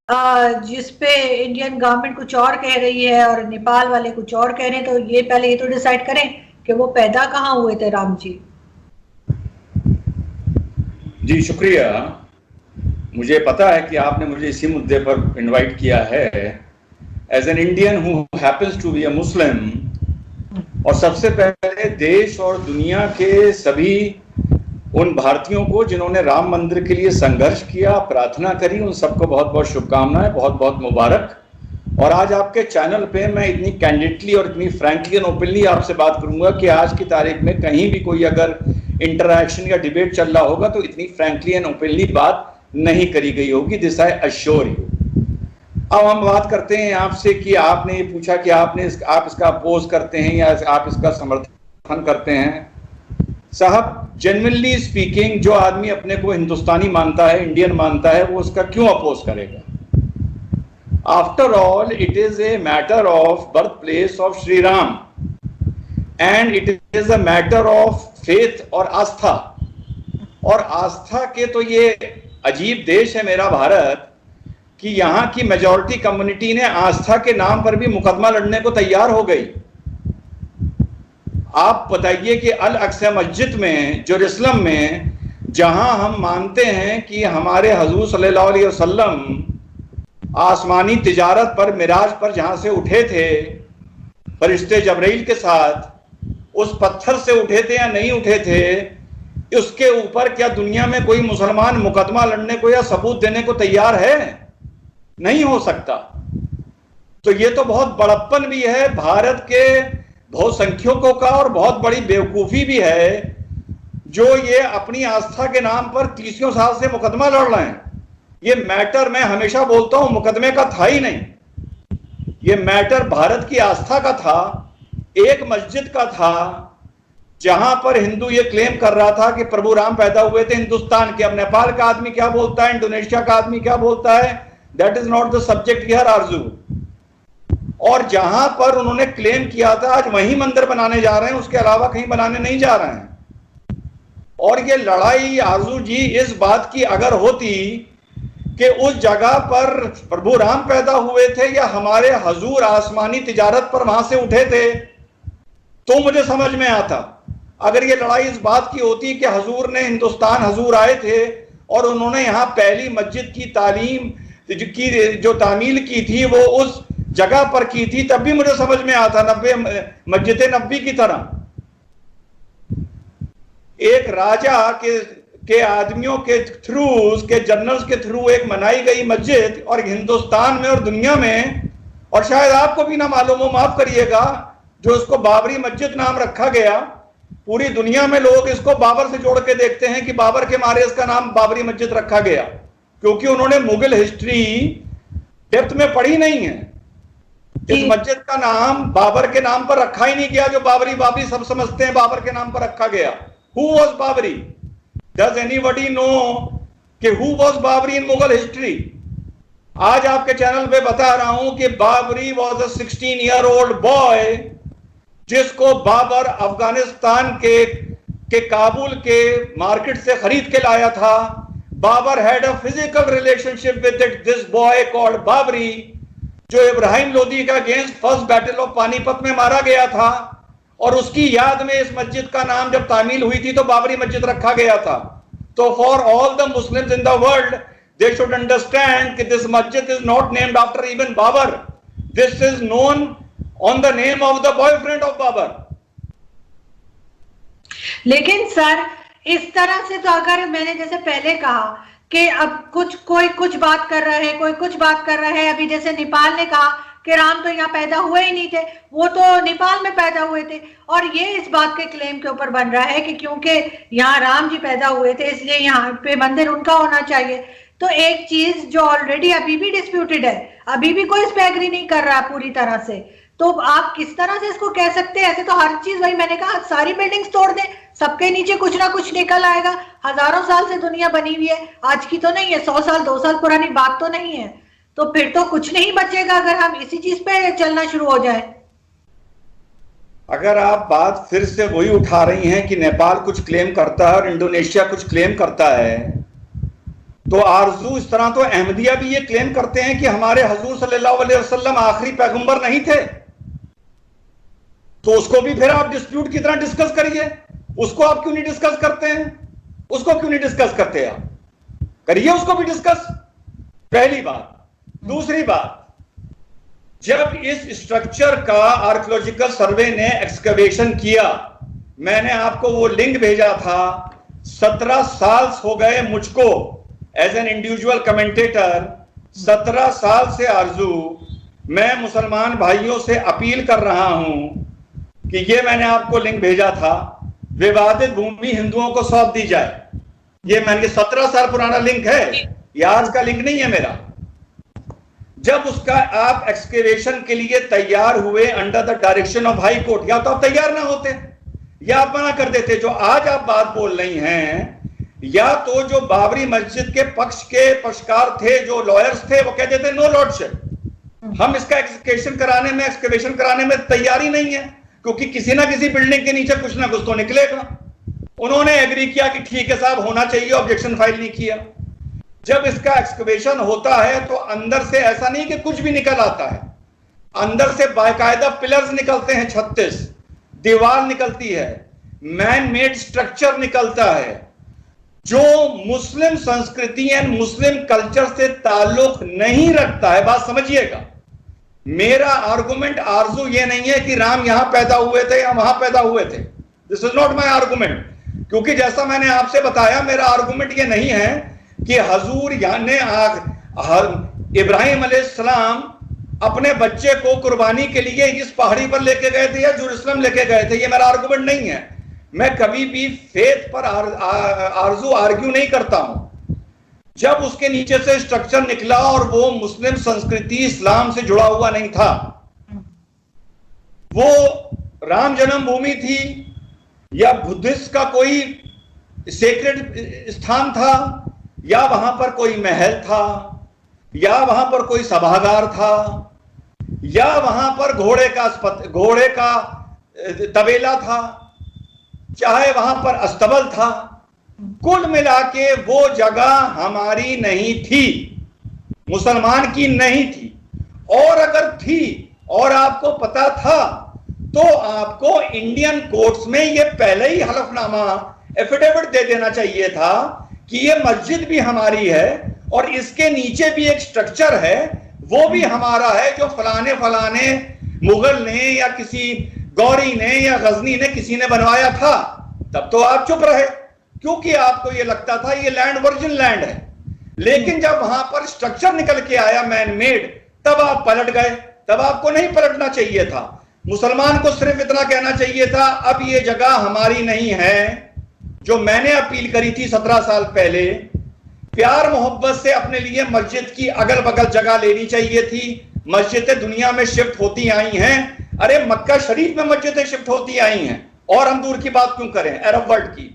जिसपे Indian government कुछ और कह रही है और नेपाल वाले कुछ और कह रहे हैं, तो ये पहले ये तो डिसाइड करें कि वो पैदा कहाँ हुए थे राम जी। जी शुक्रिया। मुझे पता है कि आपने मुझे इसी मुद्दे पर इनवाइट किया है। As an Indian who happens to be a Muslim, और सबसे पहले देश और दुनिया के सभी उन भारतीयों को जिन्होंने राम मंदिर के लिए संघर्ष किया, प्रार्थना करी, उन सबको बहुत बहुत शुभकामनाएं, बहुत बहुत मुबारक। और आज आपके चैनल पे मैं इतनी कैंडिडली और इतनी फ्रैंकली एंड ओपनली आपसे बात करूंगा कि आज की तारीख में कहीं भी कोई अगर इंटरैक्शन या डिबेट चल रहा होगा तो इतनी फ्रैंकली एंड ओपनली बात नहीं करी गई होगी। This I assure you. अब हम बात करते हैं आपसे कि आपने ये पूछा कि आप इसका अपोज करते हैं या आप इसका समर्थन करते हैं। साहब, जेन्युइनली स्पीकिंग, जो आदमी अपने को हिंदुस्तानी मानता है, इंडियन मानता है, वो उसका क्यों अपोज करेगा? After all it is a matter of birth place of Shri Ram and it is a matter of faith और आस्था। और आस्था के तो ये अजीब देश है मेरा भारत कि यहां की मेजॉरिटी कम्युनिटी ने आस्था के नाम पर भी मुकदमा लड़ने को तैयार हो गई। आप बताइए कि अल अक्सा मस्जिद में, जेरूसलम में, जहां हम मानते हैं कि हमारे हजूर सल्लल्लाहु अलैहि वसल्लम आसमानी तिजारत पर, मिराज पर जहां से उठे थे फरिश्ते जबरील के साथ, उस पत्थर से उठे थे या नहीं उठे थे, उसके ऊपर क्या दुनिया में कोई मुसलमान मुकदमा लड़ने को या सबूत देने को तैयार है? नहीं हो सकता। तो ये तो बहुत बड़प्पन भी है भारत के बहुसंख्यकों का और बहुत बड़ी बेवकूफी भी है जो ये अपनी आस्था के नाम पर 30 साल से मुकदमा लड़ रहे हैं। ये मैटर, मैं हमेशा बोलता हूं, मुकदमे का था ही नहीं। ये मैटर भारत की आस्था का था, एक मस्जिद का था जहां पर हिंदू ये क्लेम कर रहा था कि प्रभु राम पैदा हुए थे हिंदुस्तान के। अब नेपाल का आदमी क्या बोलता है, इंडोनेशिया का आदमी क्या बोलता है, that is not the subject here आरजू। और जहां पर उन्होंने क्लेम किया था आज वहीं मंदिर बनाने जा रहे हैं, उसके अलावा कहीं बनाने नहीं जा रहे हैं। और ये लड़ाई आरजू जी इस बात की अगर होती कि उस जगह पर प्रभु राम पैदा हुए थे या हमारे हजूर आसमानी तिजारत पर वहां से उठे थे, तो मुझे समझ में आता। अगर ये लड़ाई इस बात की होती कि हजूर ने हिंदुस्तान, हजूर आए थे और उन्होंने यहां पहली मस्जिद की तालीम की, जो तामील की थी, वो उस जगह पर की थी, तब भी मुझे समझ में आता। मस्जिद नबी की तरह एक राजा के आदमियों के थ्रू, उसके जनरल्स के थ्रू एक बनाई गई मस्जिद, और हिंदुस्तान में और दुनिया में, और शायद आपको भी ना मालूम हो, माफ करिएगा, जो इसको बाबरी मस्जिद नाम रखा गया, पूरी दुनिया में लोग इसको बाबर से जोड़ के देखते हैं कि बाबर के मारे इसका नाम बाबरी मस्जिद रखा गया, क्योंकि उन्होंने मुगल हिस्ट्री डेप्थ में पढ़ी नहीं है। इस मस्जिद का नाम बाबर के नाम पर रखा ही नहीं गया, जो बाबरी सब समझते हैं बाबर के नाम पर रखा गया। Who was Babri? Does anybody know कि who was Babri in Mughal history? आज आपके चैनल पे बता रहा हूं कि Babri was a 16-year-old boy जिसको बाबर अफगानिस्तान के काबुल के मार्केट से खरीद के लाया था। Babar had a physical relationship with this boy called Babri, जो इब्राहिम लोदी का against first battle of Panipat में मारा गया था, और उसकी याद में इस मस्जिद का नाम जब तामील हुई थी तो बाबरी मस्जिद रखा गया था। तो for all the Muslims in the world, they should understand कि दिस मस्जिद is not named after even Babar, this is known on the name of the boyfriend of Babar. लेकिन सर, इस तरह से तो अगर मैंने जैसे पहले कहा कि अब कोई कुछ बात कर रहा है, कोई कुछ बात कर रहा है, अभी जैसे नेपाल ने कहा कि राम तो यहाँ पैदा हुए ही नहीं थे, वो तो नेपाल में पैदा हुए थे, और ये इस बात के क्लेम के ऊपर बन रहा है कि क्योंकि यहाँ राम जी पैदा हुए थे इसलिए यहाँ पे मंदिर उनका होना चाहिए। तो एक चीज जो ऑलरेडी अभी भी डिस्प्यूटेड है, अभी भी कोई इस पे एग्री नहीं कर रहा पूरी तरह से, तो आप किस तरह से इसको कह सकते हैं? ऐसे तो हर चीज, वही मैंने कहा, सारी बिल्डिंग्स तोड़ दें, सबके नीचे कुछ ना कुछ निकल आएगा। हजारों साल से दुनिया बनी हुई है, आज की तो नहीं है, 100 साल 2 साल पुरानी बात तो नहीं है। तो फिर तो कुछ नहीं बचेगा अगर हम इसी चीज पे चलना शुरू हो जाए। अगर आप बात फिर से वही उठा रही हैं कि नेपाल कुछ क्लेम करता है और इंडोनेशिया कुछ क्लेम करता है, तो आरजू इस तरह तो अहमदिया भी ये क्लेम करते हैं कि हमारे हुजूर सल्लल्लाहु अलैहि वसल्लम आखिरी पैगंबर नहीं थे, तो उसको भी फिर आप डिस्प्यूट की तरह डिस्कस करिए। उसको आप क्यों नहीं डिस्कस करते हैं? उसको क्यों नहीं डिस्कस करते? आप करिए उसको भी डिस्कस, पहली बात। दूसरी बात, जब इस स्ट्रक्चर का आर्कियोलॉजिकल सर्वे ने एक्सकवेशन किया, मैंने आपको वो लिंक भेजा था, 17 साल हो गए मुझको एज एन इंडिविजुअल कमेंटेटर, 17 साल से आरजू मैं मुसलमान भाइयों से अपील कर रहा हूं कि ये मैंने आपको लिंक भेजा था, विवादित भूमि हिंदुओं को सौंप दी जाए। ये मैंने 17 साल पुराना लिंक है, ये आज का लिंक नहीं है मेरा। जब उसका आप एक्सकेवेशन के लिए तैयार हुए under the direction of high court, या तो आप तैयार ना होते या आप मना कर देते। जो आज आप बात बोल रही हैं, या तो जो बाबरी मस्जिद के पक्ष के पक्षकार थे, जो लॉयर्स थे, वो कहते थे नो लॉर्डशिप, हम इसका एक्सकेवेशन कराने में तैयारी नहीं है, क्योंकि किसी ना किसी बिल्डिंग के नीचे कुछ ना कुछ तो निकलेगा। उन्होंने एग्री किया कि ठीक है साहब, होना चाहिए, ऑब्जेक्शन फाइल नहीं किया। जब इसका एक्सकवेशन होता है तो अंदर से ऐसा नहीं कि कुछ भी निकल आता है, अंदर से बाकायदा पिलर्स निकलते हैं, 36 दीवार निकलती है, मैन मेड स्ट्रक्चर निकलता है, जो मुस्लिम संस्कृति एंड मुस्लिम कल्चर से ताल्लुक नहीं रखता है। बात समझिएगा, मेरा आर्गुमेंट आरजू ये नहीं है कि राम यहां पैदा हुए थे या वहां पैदा हुए थे, this is not my argument. क्योंकि जैसा मैंने आपसे बताया, मेरा आर्गुमेंट ये नहीं है कि हजूर यानी इब्राहिम अलैहिस्सलाम अपने बच्चे को कुर्बानी के लिए इस पहाड़ी पर लेके गए थे या जेरूसलम लेके गए थे, ये मेरा आर्गुमेंट नहीं है। मैं कभी भी फेथ पर आरजू आर्ग्यू नहीं करता हूं। जब उसके नीचे से स्ट्रक्चर निकला और वो मुस्लिम संस्कृति इस्लाम से जुड़ा हुआ नहीं था, वो राम जन्मभूमि थी या बुद्धिस्ट का कोई सेक्रेड स्थान था, या वहां पर कोई महल था, या वहां पर कोई सभागार था, या वहां पर घोड़े का तबेला था, चाहे वहां पर अस्तबल था, कुल मिला के वो जगह हमारी नहीं थी, मुसलमान की नहीं थी। और अगर थी और आपको पता था तो आपको इंडियन कोर्ट्स में ये पहले ही हलफनामा एफिडेविट दे देना चाहिए था कि ये मस्जिद भी हमारी है और इसके नीचे भी एक स्ट्रक्चर है, वो भी हमारा है, जो फलाने फलाने मुगल ने या किसी गौरी ने या गजनी ने किसी ने बनवाया था। तब तो आप चुप रहे, क्योंकि आपको ये लगता था ये लैंड वर्जिन लैंड है। लेकिन जब वहां पर स्ट्रक्चर निकल के आया मैन मेड, तब आप पलट गए। तब आपको नहीं पलटना चाहिए था, मुसलमान को सिर्फ इतना कहना चाहिए था, अब ये जगह हमारी नहीं है। जो मैंने अपील करी थी 17 साल पहले, प्यार मोहब्बत से अपने लिए मस्जिद की अगल बगल जगह लेनी चाहिए थी। मस्जिदें दुनिया में शिफ्ट होती आई हैं, अरे मक्का शरीफ में मस्जिदें शिफ्ट होती आई हैं, और हम दूर की बात क्यों करें, अरब वर्ल्ड की।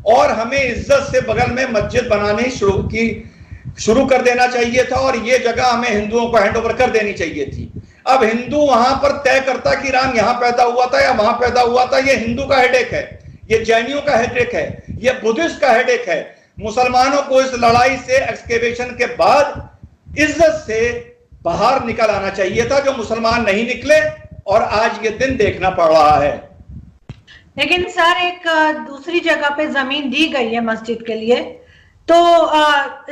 और हमें इज्जत से बगल में मस्जिद बनाने शुरू कर देना चाहिए था, और ये जगह हमें हिंदुओं को हैंड ओवर कर देनी चाहिए थी। अब हिंदू वहां पर तय करता कि राम यहां पैदा हुआ था या वहां पैदा हुआ था, ये हिंदू का हेडेक है, ये जैनियों का हेडेक है, ये बुद्धिस्ट का हेडेक है। मुसलमानों को इस लड़ाई से एक्सकेवेशन के बाद इज्जत से बाहर निकल आना चाहिए था, जो मुसलमान नहीं निकले, और आज ये दिन देखना पड़ रहा है। लेकिन सर, एक दूसरी जगह पे जमीन दी गई है मस्जिद के लिए, तो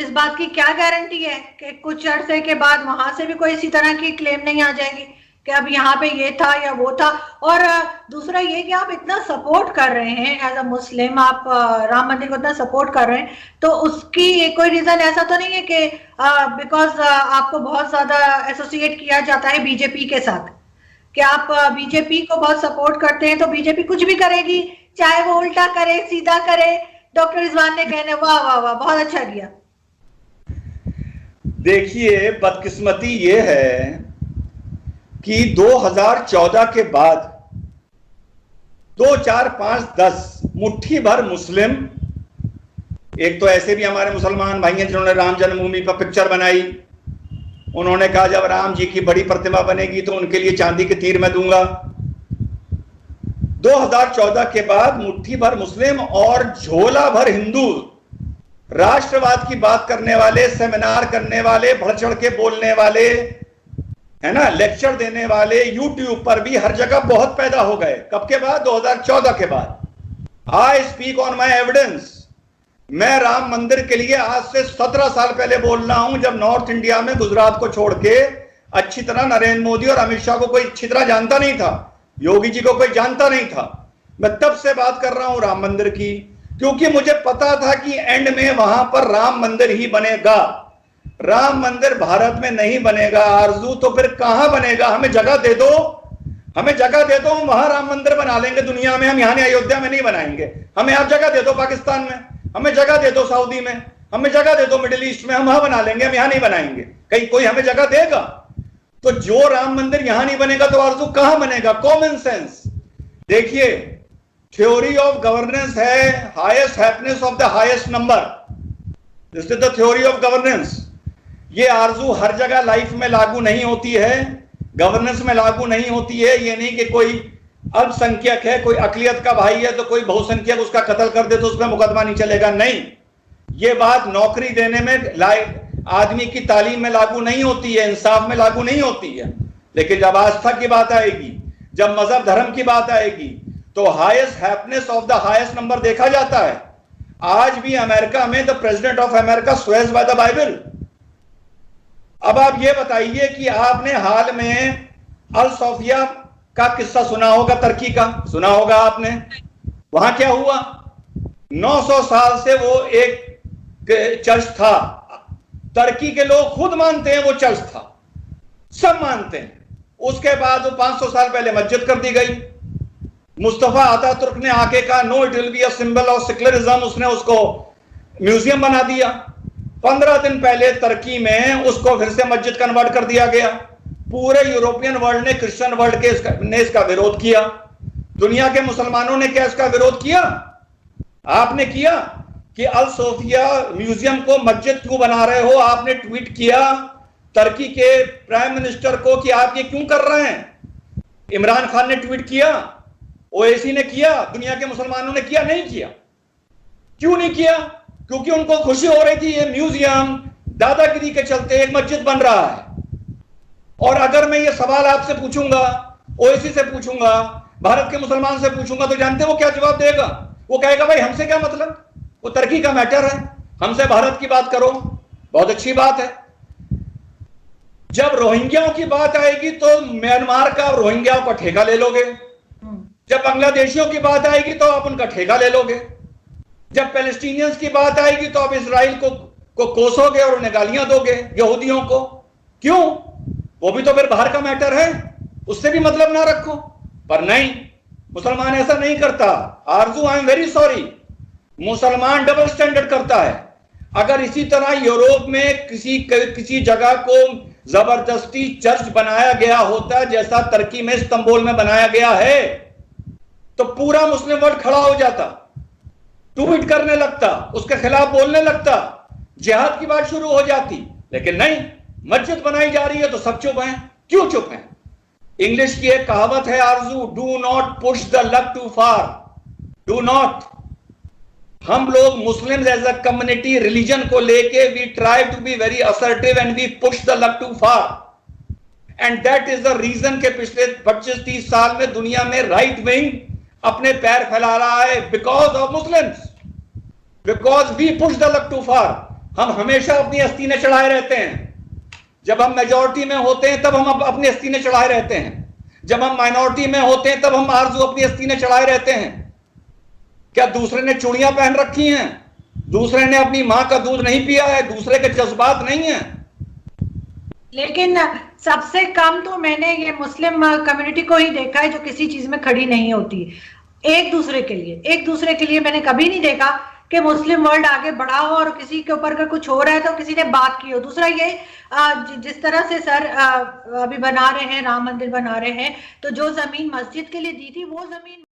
इस बात की क्या गारंटी है कि कुछ अरसे के बाद वहां से भी कोई इसी तरह की क्लेम नहीं आ जाएगी कि अब यहाँ पे ये था या वो था। और दूसरा ये कि आप इतना सपोर्ट कर रहे हैं एज अ मुस्लिम, आप राम मंदिर को इतना सपोर्ट कर रहे हैं, तो उसकी कोई रीजन ऐसा तो नहीं है कि बिकॉज आपको बहुत ज्यादा एसोसिएट किया जाता है बीजेपी के साथ, कि आप बीजेपी को बहुत सपोर्ट करते हैं, तो बीजेपी कुछ भी करेगी, चाहे वो उल्टा करे सीधा करे। डॉक्टर रिजवान ने कहने वाह वाह वाह, बहुत अच्छा किया। देखिए, बदकिस्मती ये है कि 2014 के बाद 2, 4, 5, 10 मुट्ठी भर मुस्लिम, एक तो ऐसे भी हमारे मुसलमान भाई हैं जिन्होंने राम जन्मभूमि पर पिक्चर बनाई, उन्होंने कहा जब राम जी की बड़ी प्रतिमा बनेगी तो उनके लिए चांदी के तीर मैं दूंगा। 2014 के बाद मुट्ठी भर मुस्लिम और झोला भर हिंदू राष्ट्रवाद की बात करने वाले, सेमिनार करने वाले, बढ़ चढ़ के बोलने वाले, है ना, लेक्चर देने वाले यूट्यूब पर भी हर जगह बहुत पैदा हो गए। कब के बाद? 2014 के बाद। I speak on my evidence. मैं राम मंदिर के लिए आज से 17 साल पहले बोल रहा हूं, जब नॉर्थ इंडिया में गुजरात को छोड़ के अच्छी तरह नरेंद्र मोदी और अमित शाह को कोई अच्छी तरह जानता नहीं था, योगी जी को कोई जानता नहीं था। मैं तब से बात कर रहा हूं राम मंदिर की, क्योंकि मुझे पता था कि एंड में वहां पर राम मंदिर ही बनेगा। राम मंदिर भारत में नहीं बनेगा आरजू, तो फिर कहां बनेगा? हमें जगह दे दो, हमें जगह दे दो, हम वहां राम मंदिर बना लेंगे दुनिया में। हम यहां अयोध्या में नहीं बनाएंगे। हमें आप जगह दे दो पाकिस्तान में, हमें जगह दे दो सऊदी में, हमें जगह दे दो मिडिल ईस्ट में, हम वहां बना लेंगे, हम यहां नहीं बनाएंगे। कहीं कोई हमें जगह देगा? तो जो राम मंदिर यहां नहीं बनेगा तो आरजू कहां बनेगा? Common sense. देखिए, थ्योरी ऑफ गवर्नेंस है highest happiness of the highest number. This is the theory of governance. ये आरजू हर जगह लाइफ में लागू नहीं होती है, गवर्नेंस में लागू नहीं होती है। ये नहीं कि कोई अल्पसंख्यक है, कोई अकलियत का भाई है तो कोई बहुसंख्यक उसका कत्ल कर दे तो उस पर मुकदमा नहीं चलेगा। नहीं, ये बात नौकरी देने में, आदमी की तालीम में लागू नहीं होती है, इंसाफ में लागू नहीं होती है। लेकिन जब आस्था की बात आएगी, जब मजहब धर्म की बात आएगी, तो highest happiness of the highest number देखा जाता है। आज भी अमेरिका में the president of America swears by the Bible. अब आप ये बताइए कि आपने हाल में अल सोफिया का किस्सा सुना होगा, तुर्की का सुना होगा आपने। वहां क्या हुआ? 900 साल से वो एक चर्च था। तुर्की के लोग खुद मानते हैं वो चर्च था, सब मानते हैं। उसके बाद वो 500 साल पहले मस्जिद कर दी गई। मुस्तफा अतातुर्क ने आके कहा no it will be a symbol of secularism, उसने उसको म्यूजियम बना दिया। 15 दिन पहले तुर्की में उसको फिर से मस्जिद कन्वर्ट कर दिया गया। पूरे यूरोपियन वर्ल्ड ने, क्रिश्चियन वर्ल्ड ने इसका विरोध किया। दुनिया के मुसलमानों ने क्या इसका विरोध किया? आपने किया कि अल सोफिया म्यूजियम को मस्जिद क्यों बना रहे हो? आपने ट्वीट किया तुर्की के प्राइम मिनिस्टर को कि आप ये क्यों कर रहे हैं। इमरान खान ने ट्वीट किया, ओएसी ने किया, दुनिया के मुसलमानों ने किया? नहीं किया। क्यों नहीं किया? क्योंकि उनको खुशी हो रही थी ये म्यूजियम दादागिरी के चलते एक मस्जिद बन रहा है। और अगर मैं ये सवाल आपसे पूछूंगा, ओएसी से पूछूंगा, भारत के मुसलमान से पूछूंगा, तो जानते हो वो क्या जवाब देगा? वो कहेगा भाई हमसे क्या मतलब, वो तुर्की का मैटर है, हमसे भारत की बात करो। बहुत अच्छी बात है। जब रोहिंग्याओं की बात आएगी तो म्यांमार का रोहिंग्याओं का ठेका ले लोगे। जब बांग्लादेशियों की बात आएगी तो आप उनका ठेका ले लोगे। जब पैलेस्टीनियंस की बात आएगी तो आप इसराइल को कोसोगे और उन्हें गालियां दोगे, यहूदियों को। क्यों? वो भी तो फिर बाहर का मैटर है, उससे भी मतलब ना रखो। पर नहीं, मुसलमान ऐसा नहीं करता। आरजू, आई एम वेरी सॉरी, मुसलमान डबल स्टैंडर्ड करता है। अगर इसी तरह यूरोप में किसी जगह को जबरदस्ती चर्च बनाया गया होता जैसा तुर्की में इस्तांबुल में बनाया गया है, तो पूरा मुस्लिम वर्ल्ड खड़ा हो जाता, ट्वीट करने लगता, उसके खिलाफ बोलने लगता, जिहाद की बात शुरू हो जाती। लेकिन नहीं, मस्जिद बनाई जा रही है तो सब चुप हैं। क्यों चुप हैं? इंग्लिश की एक कहावत है Arzoo, do not push the luck too far. Do not. हम लोग Muslim as a community religion को लेके we try to be very assertive and we push the luck too far. And that is the reason के पिछले 25-30 साल में दुनिया में राइट विंग अपने पैर फैला रहा है, because of Muslims, because we push the luck too far. हम हमेशा अपनी अस्तीनें चढ़ाए रहते हैं। जब हम मेजॉरिटी में होते हैं तब हम अपनी अस्तीनें चढ़ाए रहते हैं। जब हम माइनॉरिटी में होते हैं तब हम आरजू अपनी अस्तीनें चढ़ाए रहते हैं। क्या दूसरे ने चूड़ियां पहन रखी हैं, दूसरे ने अपनी मां का दूध नहीं पिया है, दूसरे के जज्बात नहीं है? लेकिन सबसे कम तो मैंने ये मुस्लिम कम्युनिटी को ही देखा है जो किसी चीज में खड़ी नहीं होती एक दूसरे के लिए। मैंने कभी नहीं देखा कि मुस्लिम वर्ल्ड आगे बढ़ा हो और किसी के ऊपर अगर कुछ हो रहा है तो किसी ने बात की हो। दूसरा ये जिस तरह से सर अभी बना रहे हैं, राम मंदिर बना रहे हैं, तो जो जमीन मस्जिद के लिए दी थी वो जमीन